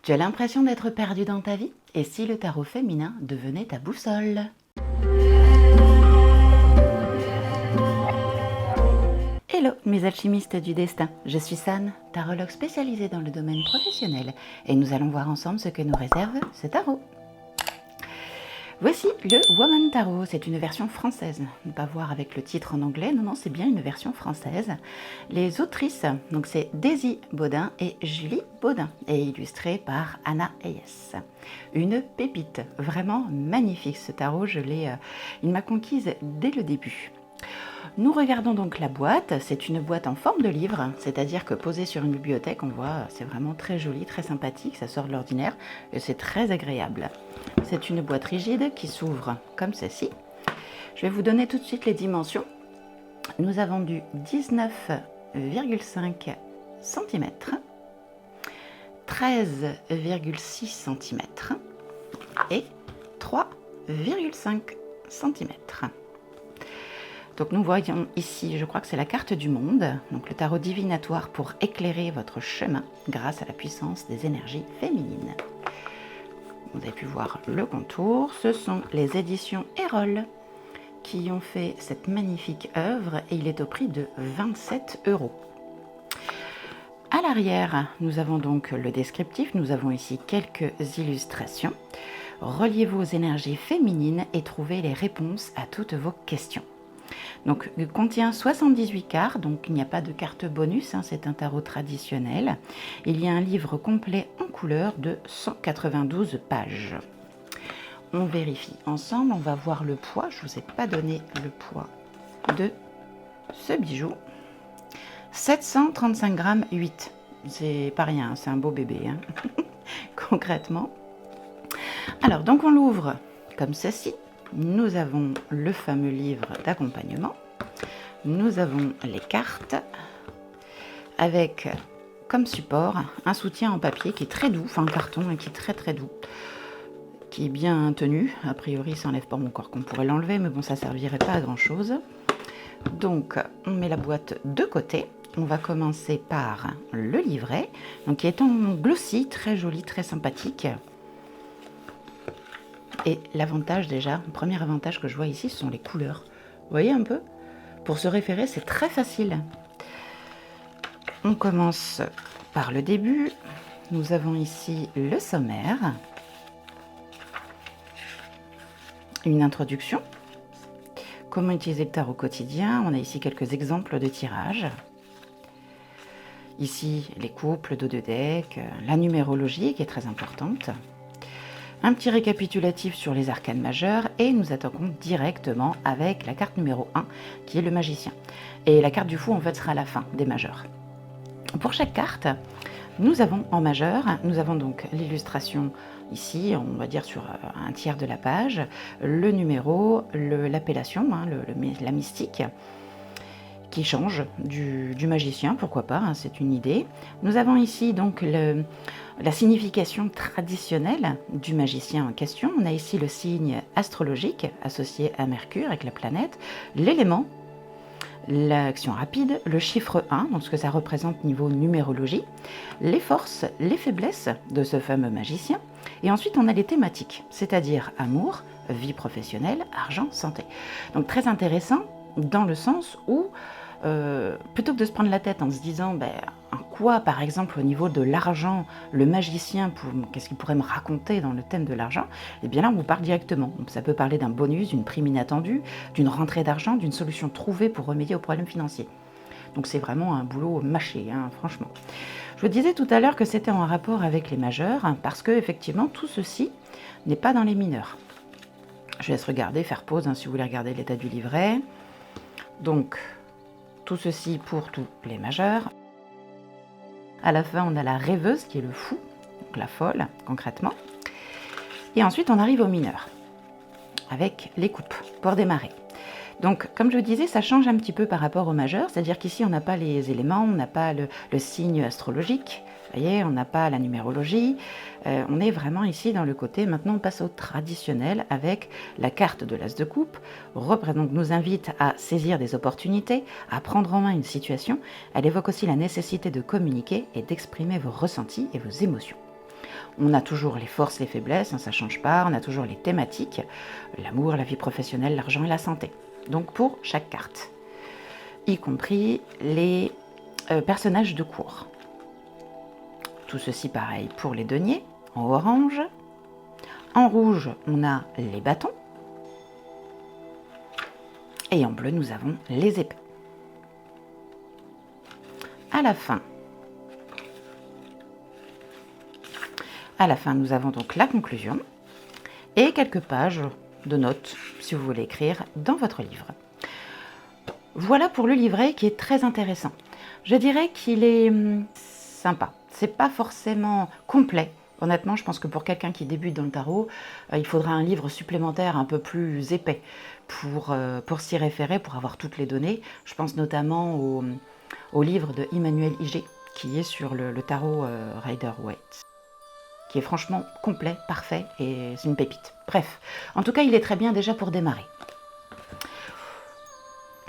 Tu as l'impression d'être perdu dans ta vie? Et si le tarot féminin devenait ta boussole? Hello mes alchimistes du destin, je suis San, tarologue spécialisée dans le domaine professionnel et nous allons voir ensemble ce que nous réserve ce tarot. Voici le Woman Tarot, c'est une version française, ne pas voir avec le titre en anglais, non, c'est bien une version française. Les autrices, donc c'est Daisy Baudin et Julie Baudin, et illustré par Anna Hayes. Une pépite, vraiment magnifique ce tarot, il m'a conquise dès le début. Nous regardons donc la boîte, c'est une boîte en forme de livre, c'est-à-dire que posée sur une bibliothèque, on voit, c'est vraiment très joli, très sympathique, ça sort de l'ordinaire et c'est très agréable. C'est une boîte rigide qui s'ouvre comme ceci. Je vais vous donner tout de suite les dimensions. Nous avons du 19,5 cm, 13,6 cm et 3,5 cm. Donc nous voyons ici, je crois que c'est la carte du monde, donc le tarot divinatoire pour éclairer votre chemin grâce à la puissance des énergies féminines. Vous avez pu voir le contour, ce sont les éditions Erol qui ont fait cette magnifique œuvre et il est au prix de 27 €. À l'arrière, nous avons donc le descriptif, nous avons ici quelques illustrations. Reliez vos énergies féminines et trouvez les réponses à toutes vos questions. Donc, il contient 78 cartes, donc il n'y a pas de carte bonus, c'est un tarot traditionnel. Il y a un livre complet en couleur de 192 pages. On vérifie ensemble, on va voir le poids. Je ne vous ai pas donné le poids de ce bijou. 735 grammes 8. C'est pas rien, c'est un beau bébé, concrètement. Alors, donc on l'ouvre comme ceci. Nous avons le fameux livre d'accompagnement, nous avons les cartes avec comme support un soutien en papier qui est très doux, enfin en carton et qui est très doux, qui est bien tenu. A priori ça n'enlève pas mon corps qu'on pourrait l'enlever, mais bon ça servirait pas à grand chose. Donc on met la boîte de côté. On va commencer par le livret, donc qui est en glossy, très joli, très sympathique. Et l'avantage déjà, le premier avantage que je vois ici, ce sont les couleurs. Vous voyez un peu? Pour se référer, c'est très facile. On commence par le début. Nous avons ici le sommaire. Une introduction. Comment utiliser le tarot au quotidien. On a ici quelques exemples de tirages. Ici, les couples, dos de deck, la numérologie qui est très importante. Un petit récapitulatif sur les arcanes majeurs et nous attaquons directement avec la carte numéro 1 qui est le magicien. Et la carte du fou en fait sera à la fin des majeurs. Pour chaque carte, nous avons en majeur, nous avons donc l'illustration ici, on va dire sur un tiers de la page, le numéro, l'appellation, la mystique, qui change du magicien, pourquoi pas, c'est une idée. Nous avons ici donc la signification traditionnelle du magicien en question. On a ici le signe astrologique associé à Mercure avec la planète, l'élément, l'action rapide, le chiffre 1, donc ce que ça représente niveau numérologie, les forces, les faiblesses de ce fameux magicien. Et ensuite on a les thématiques, c'est-à-dire amour, vie professionnelle, argent, santé. Donc très intéressant dans le sens où plutôt que de se prendre la tête en se disant en quoi, par exemple, au niveau de l'argent, le magicien, qu'est-ce qu'il pourrait me raconter dans le thème de l'argent, et bien là, on vous parle directement. Donc, ça peut parler d'un bonus, d'une prime inattendue, d'une rentrée d'argent, d'une solution trouvée pour remédier aux problèmes financiers. Donc, c'est vraiment un boulot mâché, franchement. Je vous disais tout à l'heure que c'était en rapport avec les majeurs, parce que, effectivement, tout ceci n'est pas dans les mineurs. Je laisse regarder, faire pause, si vous voulez regarder l'état du livret. Donc, tout ceci pour tous les majeurs. À la fin, on a la rêveuse qui est le fou, donc la folle concrètement. Et ensuite, on arrive aux mineurs, avec les coupes pour démarrer. Donc, comme je vous disais, ça change un petit peu par rapport aux majeurs, c'est-à-dire qu'ici, on n'a pas les éléments, on n'a pas le signe astrologique, vous voyez, on n'a pas la numérologie, on est vraiment ici dans le côté, maintenant on passe au traditionnel avec la carte de l'as de coupe, donc nous invite à saisir des opportunités, à prendre en main une situation, elle évoque aussi la nécessité de communiquer et d'exprimer vos ressentis et vos émotions. On a toujours les forces, les faiblesses, hein, ça ne change pas. On a toujours les thématiques, l'amour, la vie professionnelle, l'argent et la santé. Donc pour chaque carte, y compris les personnages de cours. Tout ceci pareil pour les deniers, en orange. En rouge, on a les bâtons. Et en bleu, nous avons les épées. À la fin, nous avons donc la conclusion et quelques pages de notes, si vous voulez écrire dans votre livre. Voilà pour le livret qui est très intéressant. Je dirais qu'il est sympa. C'est pas forcément complet. Honnêtement, je pense que pour quelqu'un qui débute dans le tarot, il faudra un livre supplémentaire un peu plus épais pour s'y référer, pour avoir toutes les données. Je pense notamment au livre de Emmanuel Iger, qui est sur le tarot Rider-Waite, qui est franchement complet, parfait, et c'est une pépite. Bref, en tout cas, il est très bien déjà pour démarrer.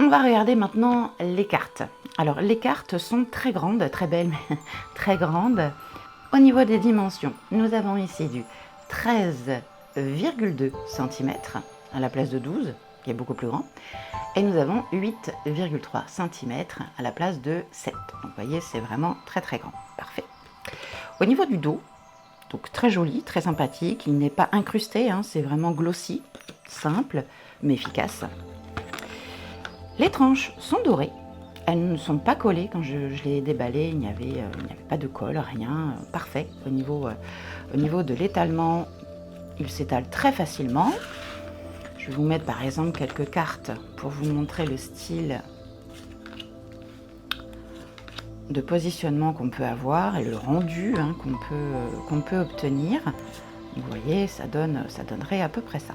On va regarder maintenant les cartes. Alors, les cartes sont très grandes, très belles, mais très grandes. Au niveau des dimensions, nous avons ici du 13,2 cm à la place de 12, qui est beaucoup plus grand. Et nous avons 8,3 cm à la place de 7. Donc, vous voyez, c'est vraiment très grand. Parfait. Au niveau du dos, donc très joli, très sympathique. Il n'est pas incrusté, hein, c'est vraiment glossy, simple, mais efficace. Les tranches sont dorées. Elles ne sont pas collées. Quand je les ai déballées, il n'y avait pas de colle, rien. Parfait. Au niveau de l'étalement, il s'étale très facilement. Je vais vous mettre par exemple quelques cartes pour vous montrer le style de positionnement qu'on peut avoir et le rendu hein, qu'on peut obtenir. Vous voyez, ça donnerait à peu près ça.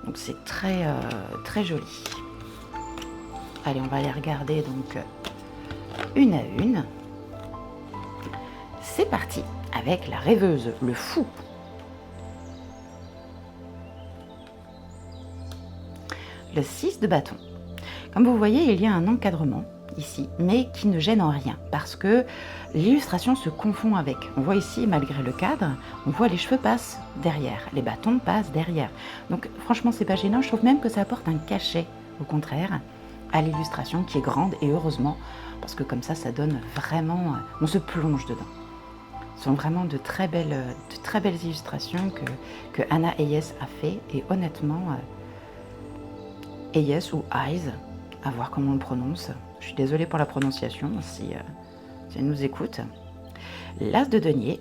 Donc c'est très joli. Allez, on va les regarder donc une à une. C'est parti avec la rêveuse, le fou. Le 6 de bâton. Comme vous voyez, il y a un encadrement ici, mais qui ne gêne en rien parce que l'illustration se confond avec. On voit ici, malgré le cadre, on voit les cheveux passent derrière, les bâtons passent derrière. Donc franchement, c'est pas gênant. Je trouve même que ça apporte un cachet, au contraire, à l'illustration qui est grande et heureusement parce que comme ça donne vraiment, on se plonge dedans. Ce sont vraiment de très belles illustrations que Anna Hayes a fait et honnêtement, Hayes ou Hayes, à voir comment on le prononce. Je suis désolée pour la prononciation si elle nous écoute. L'as de denier.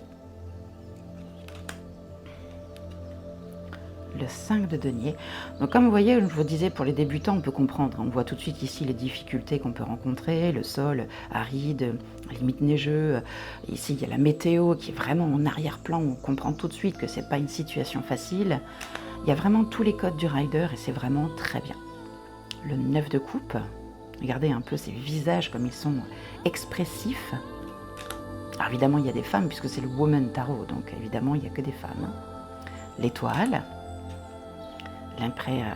Le 5 de denier. Donc comme vous voyez, je vous disais, pour les débutants, on peut comprendre. On voit tout de suite ici les difficultés qu'on peut rencontrer, le sol aride, limite neigeux. Ici, il y a la météo qui est vraiment en arrière-plan. On comprend tout de suite que c'est pas une situation facile. Il y a vraiment tous les codes du rider et c'est vraiment très bien. Le 9 de coupe. Regardez un peu ces visages comme ils sont expressifs. Alors évidemment, il y a des femmes puisque c'est le Woman Tarot, donc évidemment, il n'y a que des femmes. L'étoile.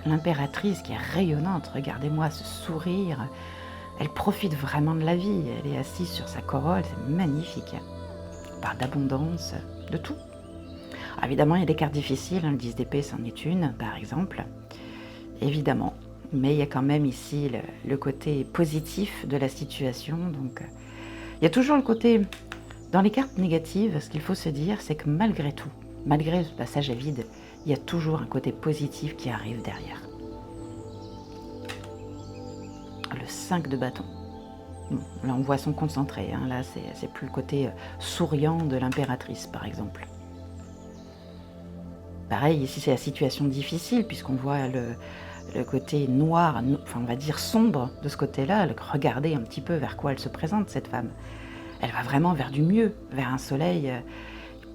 L'impératrice qui est rayonnante, regardez-moi ce sourire, elle profite vraiment de la vie, elle est assise sur sa corolle, c'est magnifique. On parle d'abondance, de tout. Alors évidemment, il y a des cartes difficiles, le 10 d'épée c'en est une, par exemple, évidemment, mais il y a quand même ici le côté positif de la situation, donc il y a toujours le côté, dans les cartes négatives, ce qu'il faut se dire, c'est que malgré tout, malgré ce passage à vide, il y a toujours un côté positif qui arrive derrière. Le 5 de bâton. Bon, là, on voit son concentré. Hein. Là, c'est plus le côté souriant de l'impératrice, par exemple. Pareil, ici, c'est la situation difficile, puisqu'on voit le côté noir, enfin, on va dire sombre de ce côté-là. Regardez un petit peu vers quoi elle se présente, cette femme. Elle va vraiment vers du mieux, vers un soleil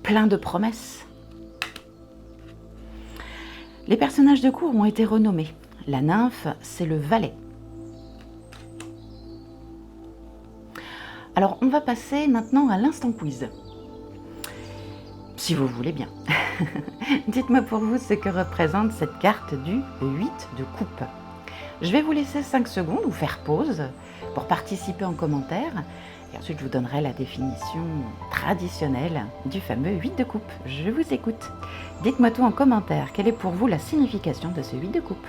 plein de promesses. Les personnages de cour ont été renommés. La nymphe, c'est le valet. Alors, on va passer maintenant à l'instant quiz. Si vous voulez bien. Dites-moi pour vous ce que représente cette carte du 8 de coupe. Je vais vous laisser 5 secondes ou faire pause pour participer en commentaire Et ensuite, je vous donnerai la définition traditionnelle du fameux 8 de coupe. Je vous écoute. Dites-moi tout en commentaire. Quelle est pour vous la signification de ce 8 de coupe?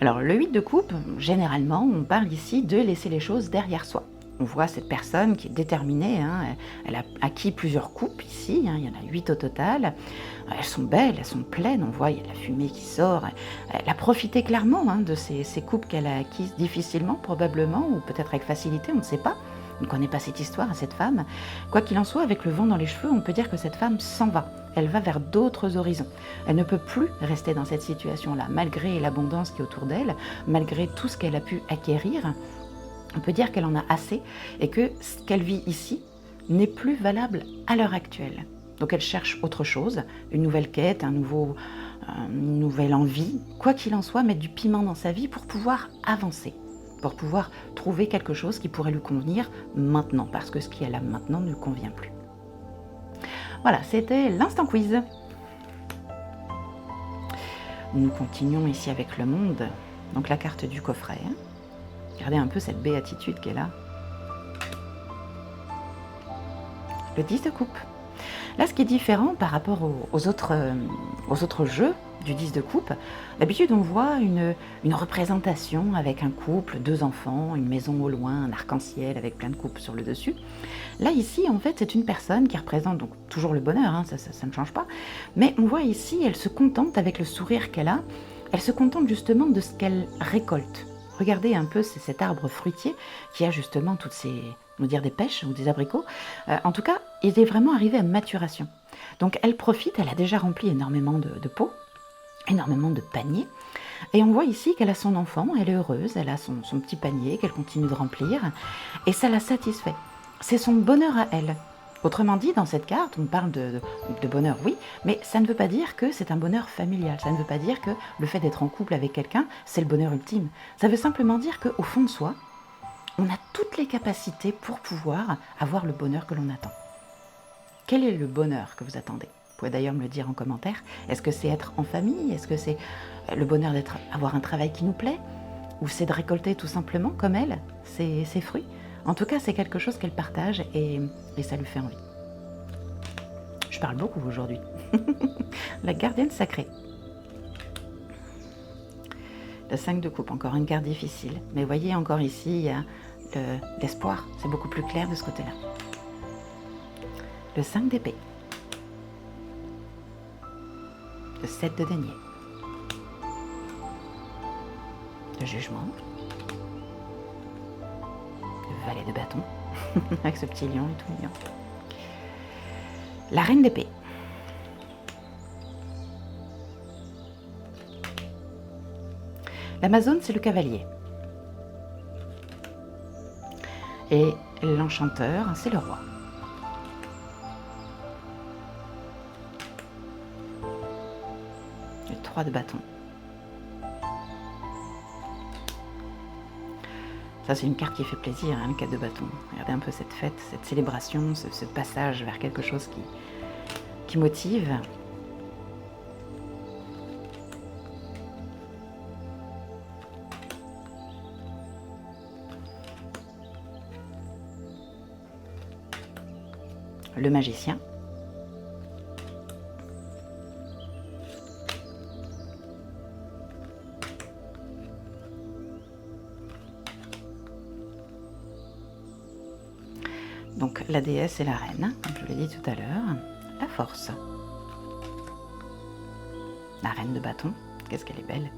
Alors, le 8 de coupe, généralement, on parle ici de laisser les choses derrière soi. On voit cette personne qui est déterminée, hein, elle a acquis plusieurs coupes ici, hein, il y en a 8 au total. Elles sont belles, elles sont pleines, on voit, il y a de la fumée qui sort. Elle a profité clairement, hein, de ces coupes qu'elle a acquises difficilement, probablement, ou peut-être avec facilité, on ne sait pas. On ne connaît pas cette histoire à cette femme. Quoi qu'il en soit, avec le vent dans les cheveux, on peut dire que cette femme s'en va. Elle va vers d'autres horizons. Elle ne peut plus rester dans cette situation-là, malgré l'abondance qui est autour d'elle, malgré tout ce qu'elle a pu acquérir. On peut dire qu'elle en a assez et que ce qu'elle vit ici n'est plus valable à l'heure actuelle. Donc elle cherche autre chose, une nouvelle quête, une nouvelle envie, quoi qu'il en soit, mettre du piment dans sa vie pour pouvoir avancer, pour pouvoir trouver quelque chose qui pourrait lui convenir maintenant, parce que ce qu'elle a maintenant ne lui convient plus. Voilà, c'était l'instant quiz. Nous continuons ici avec le monde, donc la carte du coffret. Regardez un peu cette béatitude qui est là. Le 10 de coupe. Là, ce qui est différent par rapport aux autres jeux du 10 de coupe, d'habitude on voit une représentation avec un couple, 2 enfants, une maison au loin, un arc-en-ciel avec plein de coupes sur le dessus. Là, ici, en fait, c'est une personne qui représente donc toujours le bonheur, hein, ça ne change pas, mais on voit ici, elle se contente avec le sourire qu'elle a, elle se contente justement de ce qu'elle récolte. Regardez un peu cet arbre fruitier qui a justement toutes ces, on va dire des pêches ou des abricots. En tout cas, il est vraiment arrivé à maturation. Donc elle profite, elle a déjà rempli énormément de pots, énormément de paniers. Et on voit ici qu'elle a son enfant, elle est heureuse, elle a son petit panier qu'elle continue de remplir. Et ça la satisfait. C'est son bonheur à elle. Autrement dit, dans cette carte, on parle de bonheur, oui, mais ça ne veut pas dire que c'est un bonheur familial. Ça ne veut pas dire que le fait d'être en couple avec quelqu'un, c'est le bonheur ultime. Ça veut simplement dire qu'au fond de soi, on a toutes les capacités pour pouvoir avoir le bonheur que l'on attend. Quel est le bonheur que vous attendez? Vous pouvez d'ailleurs me le dire en commentaire. Est-ce que c'est être en famille? Est-ce que c'est le bonheur d'avoir un travail qui nous plaît? Ou c'est de récolter tout simplement, comme elle, ses fruits? En tout cas, c'est quelque chose qu'elle partage et ça lui fait envie. Je parle beaucoup aujourd'hui. La gardienne sacrée. Le 5 de coupe, encore une carte difficile. Mais voyez, encore ici, il y a l'espoir. C'est beaucoup plus clair de ce côté-là. Le 5 d'épée. Le 7 de denier. Le jugement. Le valet de bâton. Avec ce petit lion et tout mignon. La reine d'épée. L'Amazone, c'est le cavalier. Et l'enchanteur, c'est le roi. Le 3 de bâton. Ça, c'est une carte qui fait plaisir, hein, le 4 de bâton. Regardez un peu cette fête, cette célébration, ce passage vers quelque chose qui motive. Le magicien. Donc la déesse et la reine, comme je l'ai dit tout à l'heure. La force. La reine de bâton, qu'est-ce qu'elle est belle.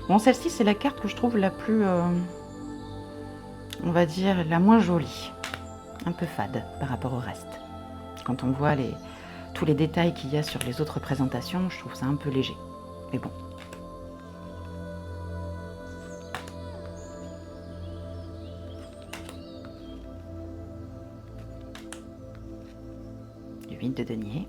Bon, celle-ci, c'est la carte que je trouve la plus, on va dire, la moins jolie. Un peu fade par rapport au reste. Quand on voit tous les détails qu'il y a sur les autres représentations, je trouve ça un peu léger. Mais bon. Le 8 de denier.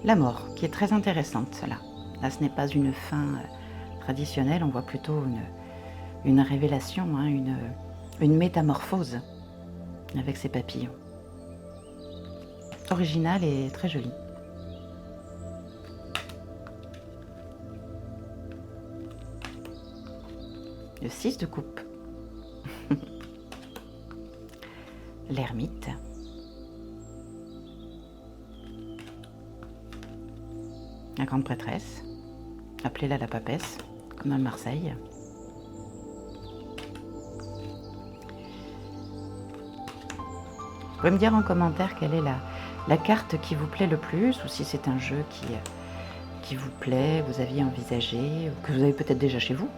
La mort, qui est très intéressante, celle-là. Là, ce n'est pas une fin traditionnelle, on voit plutôt une révélation, hein, une métamorphose avec ces papillons. Original et très joli. Le 6 de coupe. L'ermite. La grande prêtresse. Appelez-la la papesse, comme dans le Marseille. Vous pouvez me dire en commentaire quelle est la carte qui vous plaît le plus, ou si c'est un jeu qui vous plaît, vous aviez envisagé, ou que vous avez peut-être déjà chez vous.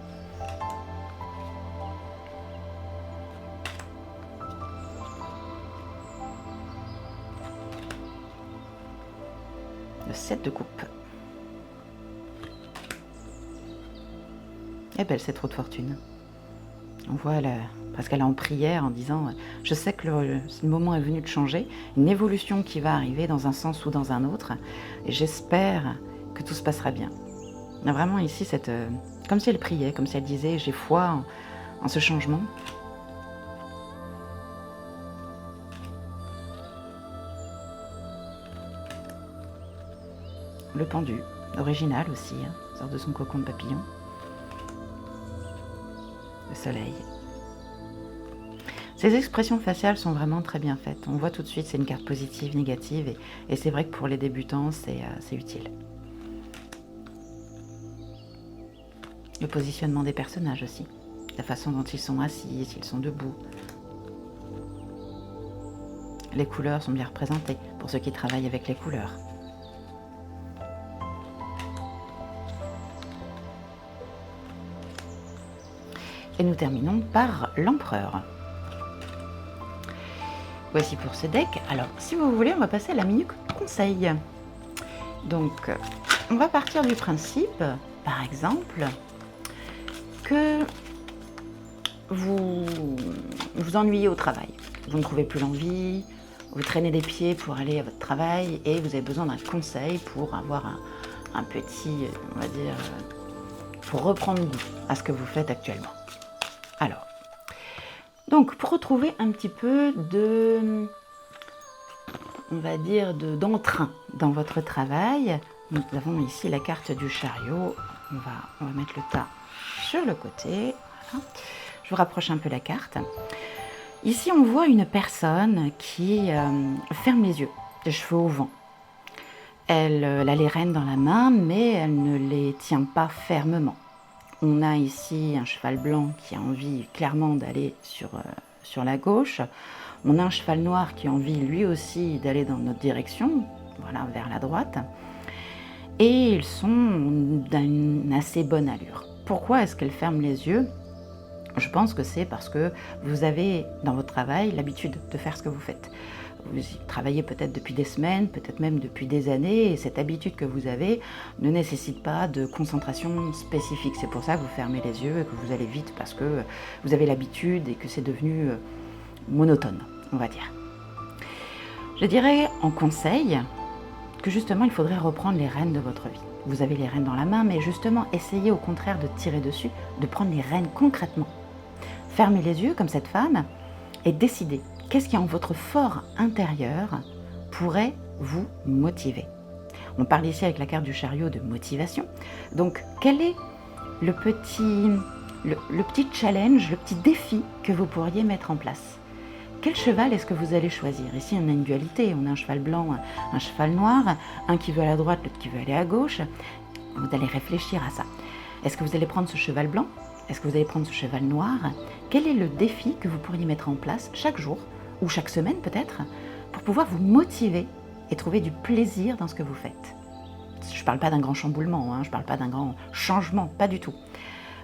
Le 7 de coupe. Eh belle cette roue de fortune. On voit parce qu'elle est en prière en disant « Je sais que le moment est venu de changer, une évolution qui va arriver dans un sens ou dans un autre, et j'espère que tout se passera bien. » Il y a vraiment ici comme si elle priait, comme si elle disait « J'ai foi en ce changement. » Le pendu, original aussi, hein, sort de son cocon de papillon. Le soleil. Ces expressions faciales sont vraiment très bien faites. On voit tout de suite, c'est une carte positive, négative, et c'est vrai que pour les débutants, c'est utile. Le positionnement des personnages aussi, la façon dont ils sont assis, s'ils sont debout. Les couleurs sont bien représentées pour ceux qui travaillent avec les couleurs. Et nous terminons par l'empereur. Voici pour ce deck. Alors, si vous voulez, on va passer à la minute conseil. Donc, on va partir du principe, par exemple, que vous vous ennuyez au travail. Vous ne trouvez plus l'envie, vous traînez des pieds pour aller à votre travail et vous avez besoin d'un conseil pour avoir un petit, on va dire, pour reprendre goût à ce que vous faites actuellement. Alors, donc pour retrouver un petit peu on va dire, d'entrain dans votre travail, nous avons ici la carte du chariot. On va mettre le tas sur le côté. Voilà. Je vous rapproche un peu la carte. Ici, on voit une personne qui ferme les yeux, les cheveux au vent. Elle a les rênes dans la main, mais elle ne les tient pas fermement. On a ici un cheval blanc qui a envie clairement d'aller sur la gauche. On a un cheval noir qui a envie lui aussi d'aller dans notre direction, voilà, vers la droite. Et ils sont d'une assez bonne allure. Pourquoi est-ce qu'elle ferme les yeux ? Je pense que c'est parce que vous avez dans votre travail l'habitude de faire ce que vous faites. Vous y travaillez peut-être depuis des semaines, peut-être même depuis des années, et cette habitude que vous avez ne nécessite pas de concentration spécifique. C'est pour ça que vous fermez les yeux et que vous allez vite parce que vous avez l'habitude et que c'est devenu monotone, on va dire. Je dirais en conseil que justement il faudrait reprendre les rênes de votre vie. Vous avez les rênes dans la main, mais justement essayez au contraire de tirer dessus, de prendre les rênes concrètement. Fermez les yeux comme cette femme et décidez qu'est-ce qui en votre fort intérieur pourrait vous motiver. On parle ici avec la carte du chariot de motivation. Donc quel est le petit challenge, le petit défi que vous pourriez mettre en place ? Quel cheval est-ce que vous allez choisir ? Ici, on a une dualité. On a un cheval blanc, un cheval noir, un qui veut aller à droite, l'autre qui veut aller à gauche. Vous allez réfléchir à ça. Est-ce que vous allez prendre ce cheval blanc ? Est-ce que vous allez prendre ce cheval noir ? Quel est le défi que vous pourriez mettre en place chaque jour, ou chaque semaine peut-être, pour pouvoir vous motiver et trouver du plaisir dans ce que vous faites ? Je ne parle pas d'un grand chamboulement, je ne parle pas d'un grand changement, pas du tout.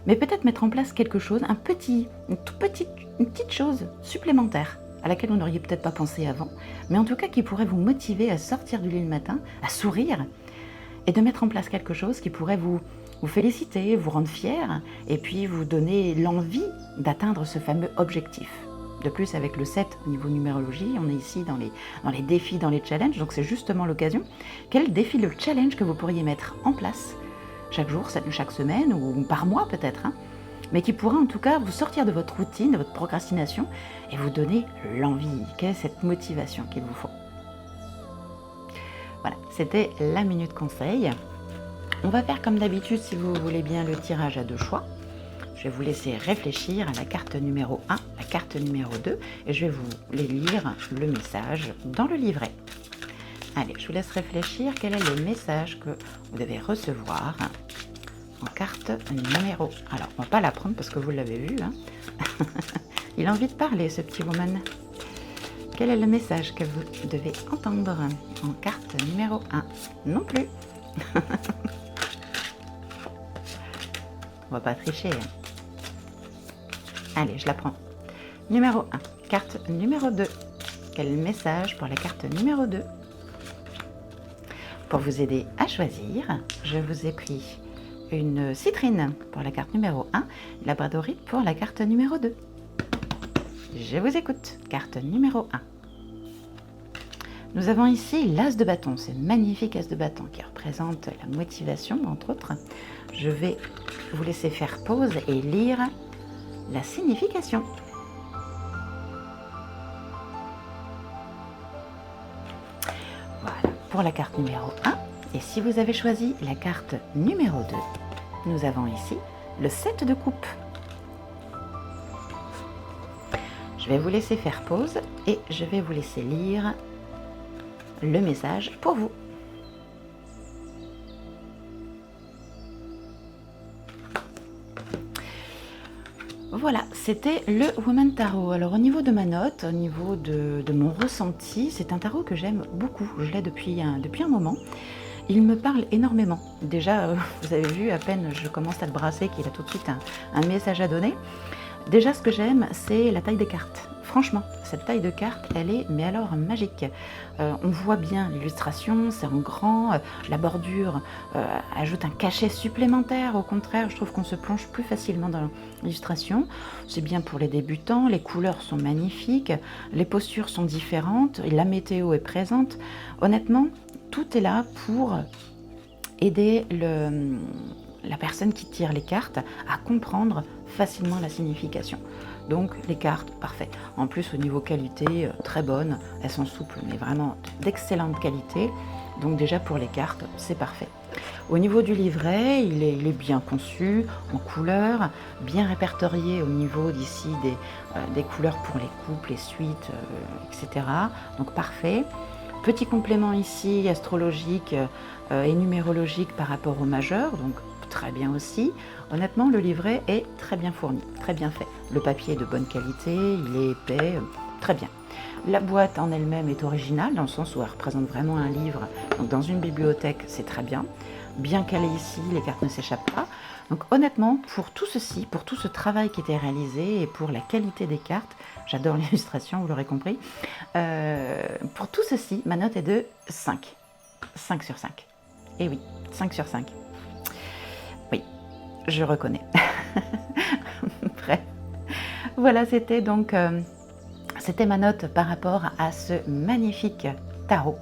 Mais peut-être mettre en place quelque chose, une petite chose supplémentaire, à laquelle vous n'auriez peut-être pas pensé avant, mais en tout cas qui pourrait vous motiver à sortir du lit le matin, à sourire, et de mettre en place quelque chose qui pourrait vous féliciter, vous rendre fier, et puis vous donner l'envie d'atteindre ce fameux objectif. De plus, avec le 7 au niveau numérologie, on est ici dans les défis, dans les challenges, donc c'est justement l'occasion. Quel défi, le challenge que vous pourriez mettre en place chaque jour, chaque semaine ou par mois peut-être, hein, mais qui pourra en tout cas vous sortir de votre routine, de votre procrastination et vous donner l'envie, quelle est cette motivation qu'il vous faut. Voilà, c'était la minute conseil. On va faire comme d'habitude, si vous voulez bien, le tirage à 2 choix. Je vais vous laisser réfléchir à la carte numéro 1, la carte numéro 2, et je vais vous les lire le message dans le livret. Allez, je vous laisse réfléchir quel est le message que vous devez recevoir en carte numéro 1. Alors, on ne va pas la prendre parce que vous l'avez vu. Hein. Il a envie de parler, ce petit woman. Quel est le message que vous devez entendre en carte numéro 1? Non plus. On va pas tricher. Hein. Allez, je la prends. Numéro 1, carte numéro 2. Quel message pour la carte numéro 2? Pour vous aider à choisir, je vous ai pris une citrine pour la carte numéro 1, labradorite pour la carte numéro 2. Je vous écoute. Carte numéro 1. Nous avons ici l'as de bâton, ce magnifique as de bâton qui représente la motivation, entre autres. Je vais vous laisser faire pause et lire la signification. Voilà, pour la carte numéro 1. Et si vous avez choisi la carte numéro 2, nous avons ici le 7 de coupe. Je vais vous laisser faire pause et je vais vous laisser lire le message pour vous. Voilà, c'était le Woman Tarot. Alors au niveau de ma note, au niveau de mon ressenti, c'est un tarot que j'aime beaucoup. Je l'ai depuis un moment. Il me parle énormément. Déjà, vous avez vu, à peine je commence à le brasser qu'il a tout de suite un message à donner. Déjà, ce que j'aime, c'est la taille des cartes. Franchement, cette taille de carte, elle est, mais alors, magique. On voit bien l'illustration, c'est en grand, la bordure ajoute un cachet supplémentaire. Au contraire, je trouve qu'on se plonge plus facilement dans l'illustration. C'est bien pour les débutants, les couleurs sont magnifiques, les postures sont différentes, la météo est présente. Honnêtement, tout est là pour aider la personne qui tire les cartes à comprendre facilement la signification. Donc les cartes, parfait. En plus au niveau qualité, très bonnes, elles sont souples, mais vraiment d'excellente qualité. Donc déjà pour les cartes, c'est parfait. Au niveau du livret, il est bien conçu, en couleurs, bien répertorié au niveau d'ici des couleurs pour les couples, les suites, etc. Donc parfait. Petit complément ici astrologique et numérologique par rapport au majeur, donc très bien aussi. Honnêtement, le livret est très bien fourni, très bien fait. Le papier est de bonne qualité, il est épais, très bien. La boîte en elle-même est originale, dans le sens où elle représente vraiment un livre. Donc dans une bibliothèque, c'est très bien. Bien calé ici, les cartes ne s'échappent pas. Donc honnêtement, pour tout ceci, pour tout ce travail qui était réalisé et pour la qualité des cartes, j'adore l'illustration, vous l'aurez compris, pour tout ceci, ma note est de 5. 5 sur 5. Et oui, 5 sur 5. Oui, je reconnais. Bref. Voilà, c'était donc c'était ma note par rapport à ce magnifique tarot.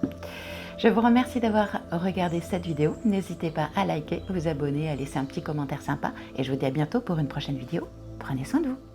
Je vous remercie d'avoir regardé cette vidéo. N'hésitez pas à liker, vous abonner, à laisser un petit commentaire sympa. Et je vous dis à bientôt pour une prochaine vidéo. Prenez soin de vous.